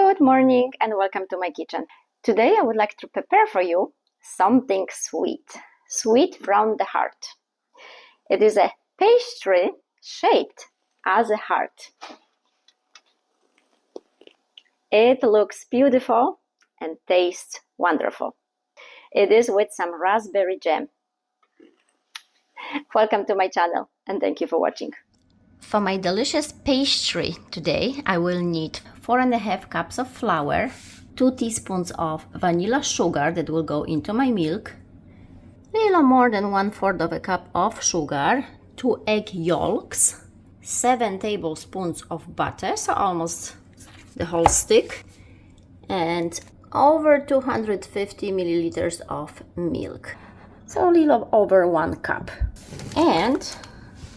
Good morning and welcome to my kitchen. Today I would like to prepare for you something sweet from the heart. It is a pastry shaped as a heart. It looks beautiful and tastes wonderful. It is with some raspberry jam. Welcome to my channel and thank you for watching. For my delicious pastry today, I will need 4.5 cups of flour, 2 teaspoons of vanilla sugar that will go into my milk, a little more than 1/4 of a cup of sugar, 2 egg yolks, 7 tablespoons of butter, so almost the whole stick, and over 250 milliliters of milk, so a little over 1 cup, and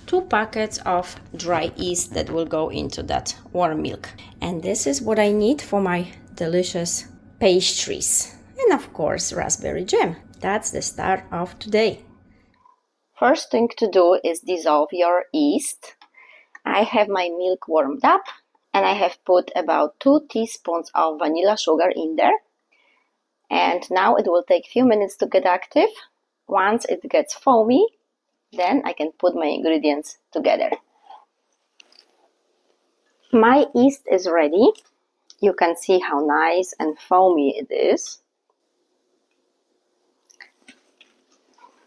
2 packets of dry yeast that will go into that warm milk. And this is what I need for my delicious pastries. And of course, raspberry jam. That's the start of today. First thing to do is dissolve your yeast. I have my milk warmed up and I have put about 2 teaspoons of vanilla sugar in there. And now it will take a few minutes to get active. Once it gets foamy, then I can put my ingredients together. My yeast is ready. You can see how nice and foamy it is.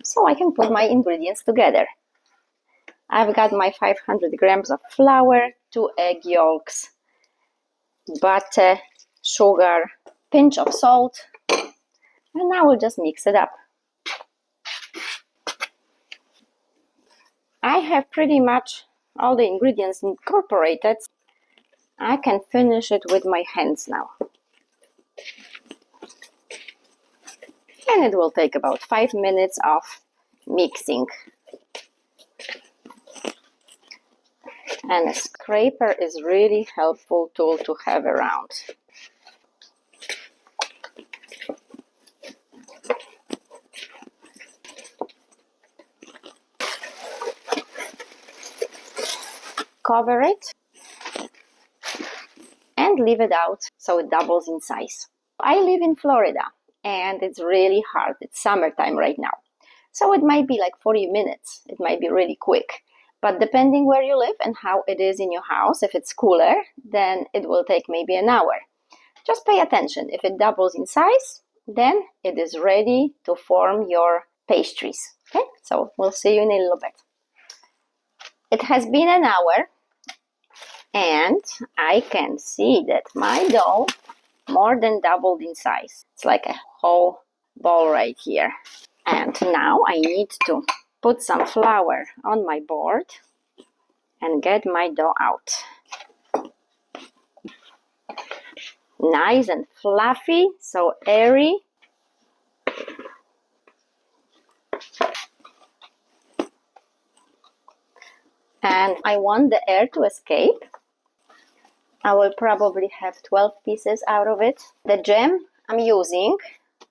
So I can put my ingredients together. I've got my 500 grams of flour, 2 egg yolks, butter, sugar, pinch of salt, and now we'll just mix it up. I have pretty much all the ingredients incorporated. I can finish it with my hands now. And it will take about 5 minutes of mixing. And a scraper is really helpful tool to have around. Cover it and leave it out so it doubles in size. I live in Florida and it's really hot. It's summertime right now. So it might be like 40 minutes. It might be really quick. But depending where you live and how it is in your house, if it's cooler, then it will take maybe an hour. Just pay attention. If it doubles in size, then it is ready to form your pastries. Okay, so we'll see you in a little bit. It has been an hour and I can see that my dough more than doubled in size. It's like a whole ball right here. And now I need to put some flour on my board and get my dough out. Nice and fluffy, so airy. And I want the air to escape. I will probably have 12 pieces out of it. The jam I'm using,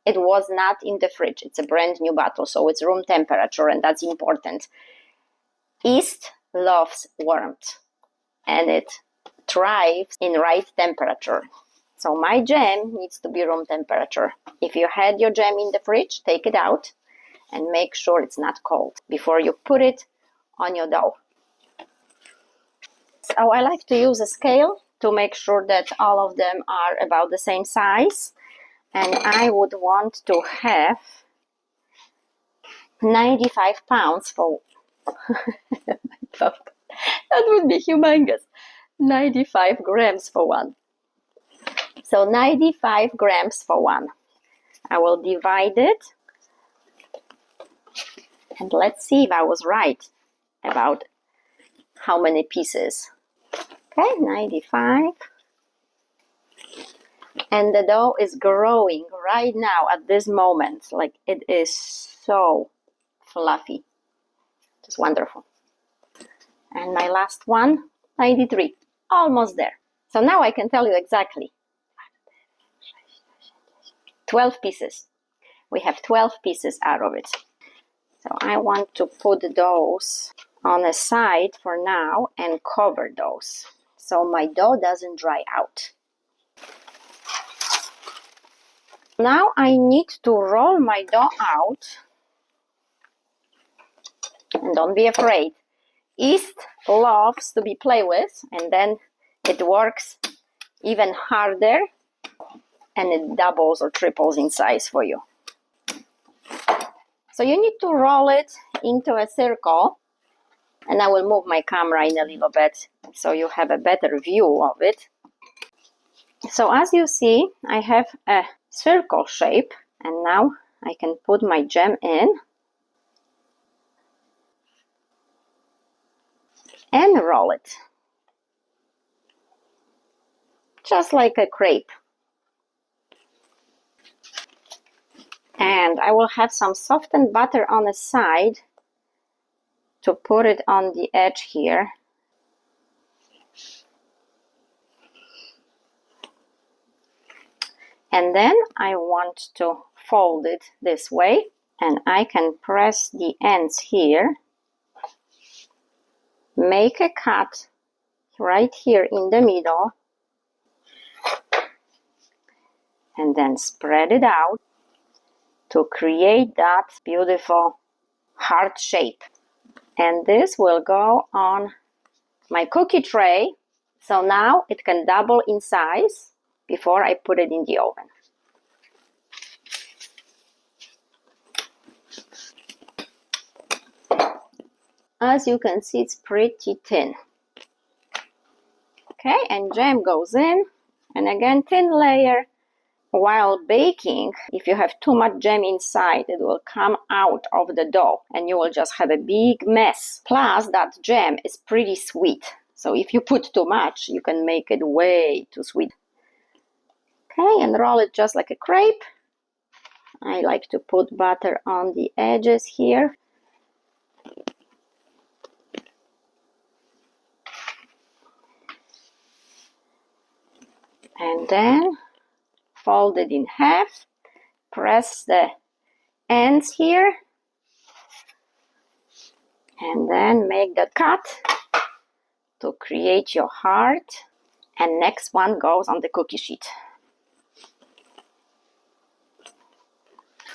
it was not in the fridge. It's a brand new bottle, so it's room temperature, and that's important. Yeast loves warmth, and it thrives in right temperature. So my jam needs to be room temperature. If you had your jam in the fridge, take it out and make sure it's not cold before you put it on your dough. So I like to use a scale to make sure that all of them are about the same size. And I would want to have 95 pounds for... That would be humongous. 95 grams for one. So 95 grams for one. I will divide it. And let's see if I was right about how many pieces. Okay, 95. And the dough is growing right now at this moment. Like, it is so fluffy. Just wonderful. And my last one, 93. Almost there. So now I can tell you exactly. 12 pieces. We have 12 pieces out of it. So I want to put those on a side for now and cover those, so my dough doesn't dry out. Now I need to roll my dough out. And don't be afraid. Yeast loves to be played with, and then it works even harder and it doubles or triples in size for you. So you need to roll it into a circle, and I will move my camera in a little bit so you have a better view of it. So as you see, I have a circle shape, and now I can put my jam in and roll it. Just like a crepe. And I will have some softened butter on the side to put it on the edge here. And then I want to fold it this way, and I can press the ends here, make a cut right here in the middle, and then spread it out to create that beautiful heart shape. And this will go on my cookie tray, so now it can double in size before I put it in the oven. As you can see, it's pretty thin. Okay, and jam goes in, and again thin layer. While baking, if you have too much jam inside, it will come out of the dough and you will just have a big mess. Plus, that jam is pretty sweet. So if you put too much, you can make it way too sweet. Okay, and roll it just like a crepe. I like to put butter on the edges here. And then fold it in half, press the ends here, and then make the cut to create your heart. And next one goes on the cookie sheet.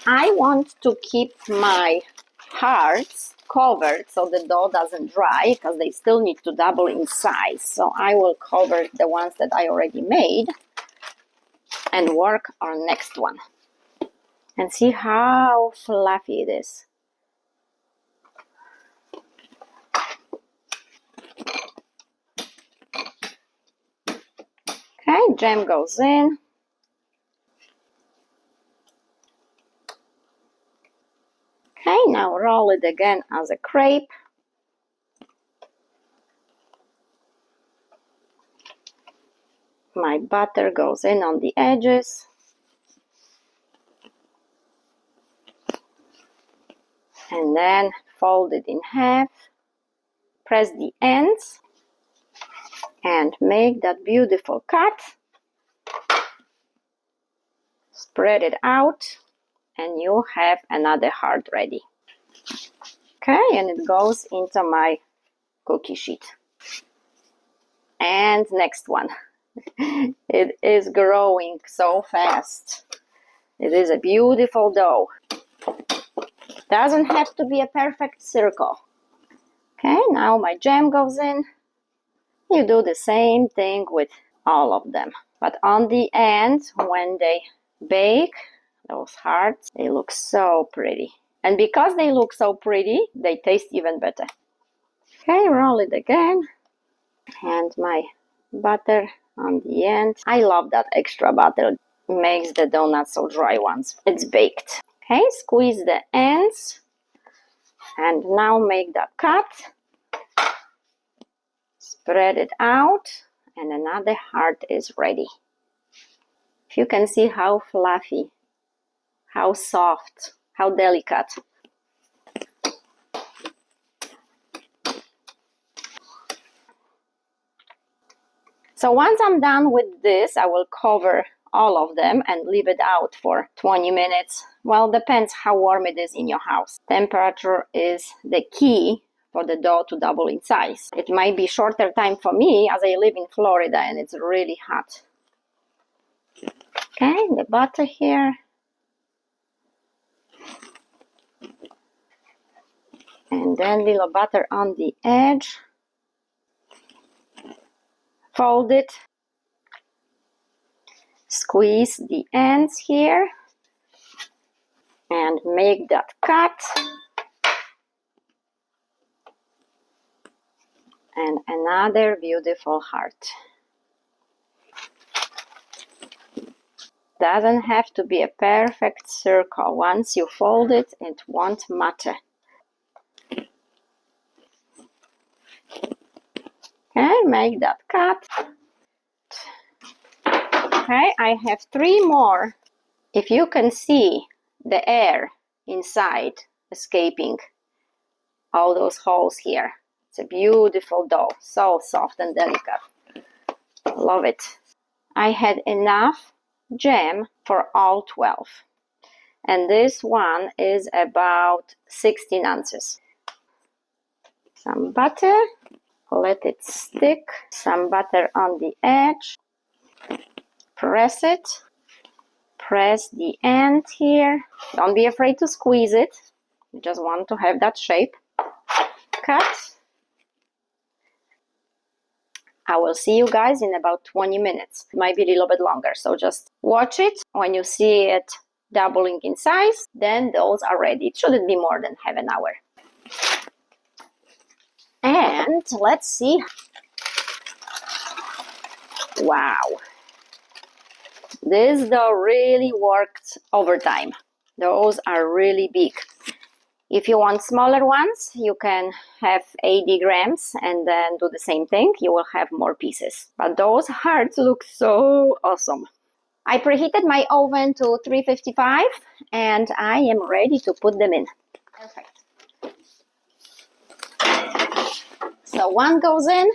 I want to keep my hearts covered so the dough doesn't dry, because they still need to double in size. So I will cover the ones that I already made and work on next one. And see how fluffy it is. Okay, jam goes in. Okay, now roll it again as a crepe. My butter goes in on the edges. And then fold it in half. Press the ends and make that beautiful cut. Spread it out and you have another heart ready. Okay, and it goes into my cookie sheet. And next one. It is growing so fast. It is a beautiful dough. Doesn't have to be a perfect circle. Okay, now my jam goes in. You do the same thing with all of them. But on the end, when they bake, those hearts, they look so pretty. And because they look so pretty, they taste even better. Okay, roll it again. And my butter on the end. I love that extra butter. It makes the donut so dry once it's baked. Okay, squeeze the ends. And now make that cut. Spread it out. And another heart is ready. If you can see how fluffy, how soft, how delicate. So once I'm done with this, I will cover all of them and leave it out for 20 minutes. Well, depends how warm it is in your house. Temperature is the key for the dough to double in size. It might be shorter time for me as I live in Florida and it's really hot. Okay, the butter here. And then little butter on the edge. Fold it. Squeeze the ends here. And make that cut. And another beautiful heart. Doesn't have to be a perfect circle. Once you fold it, it won't matter. Okay, make that cut. Okay, I have 3 more. If you can see the air inside escaping all those holes here. It's a beautiful dough, so soft and delicate. Love it. I had enough jam for all 12. And this one is about 16 ounces. Some butter. Let it stick. Some butter on the edge. Press it. Press the end here. Don't be afraid to squeeze it. You just want to have that shape. Cut. I will see you guys in about 20 minutes. It might be a little bit longer, so just watch it. When you see it doubling in size, then those are ready. It shouldn't be more than half an hour. And let's see. Wow. This dough really worked overtime. Those are really big. If you want smaller ones, you can have 80 grams and then do the same thing. You will have more pieces. But those hearts look so awesome. I preheated my oven to 355 and I am ready to put them in. Perfect. So one goes in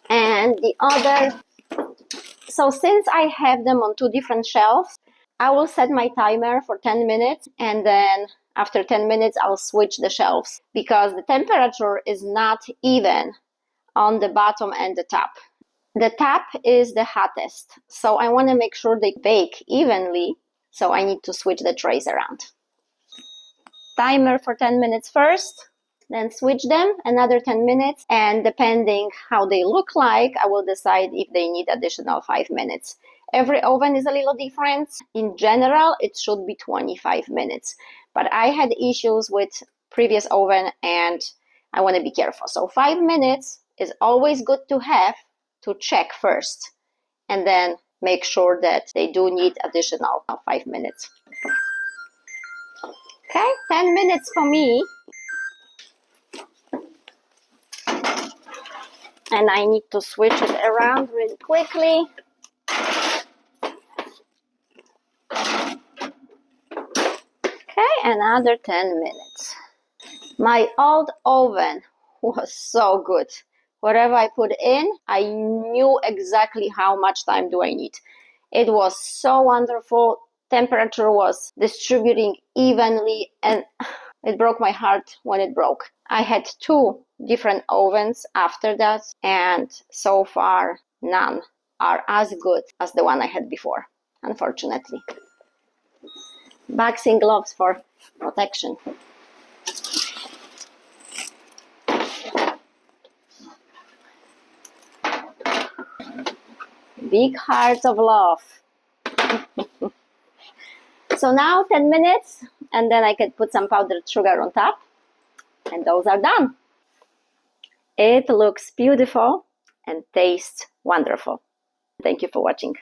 and the other. So since I have them on 2 different shelves, I will set my timer for 10 minutes and then after 10 minutes I'll switch the shelves because the temperature is not even on the bottom and the top. The top is the hottest, so I want to make sure they bake evenly, so I need to switch the trays around. Timer for 10 minutes first, then switch them another 10 minutes, and depending how they look like, I will decide if they need additional 5 minutes. Every oven is a little different. In general, it should be 25 minutes. But I had issues with previous oven and I want to be careful. So 5 minutes is always good to have to check first and then make sure that they do need additional 5 minutes. Okay, 10 minutes for me. And I need to switch it around really quickly. Okay, another 10 minutes. My old oven was so good. Whatever I put in, I knew exactly how much time do I need. It was so wonderful. Temperature was distributing evenly and it broke my heart when it broke. I had 2 different ovens after that and so far none are as good as the one I had before, unfortunately. Boxing gloves for protection. Big hearts of love. So now 10 minutes and then I can put some powdered sugar on top and those are done. It looks beautiful and tastes wonderful. Thank you for watching.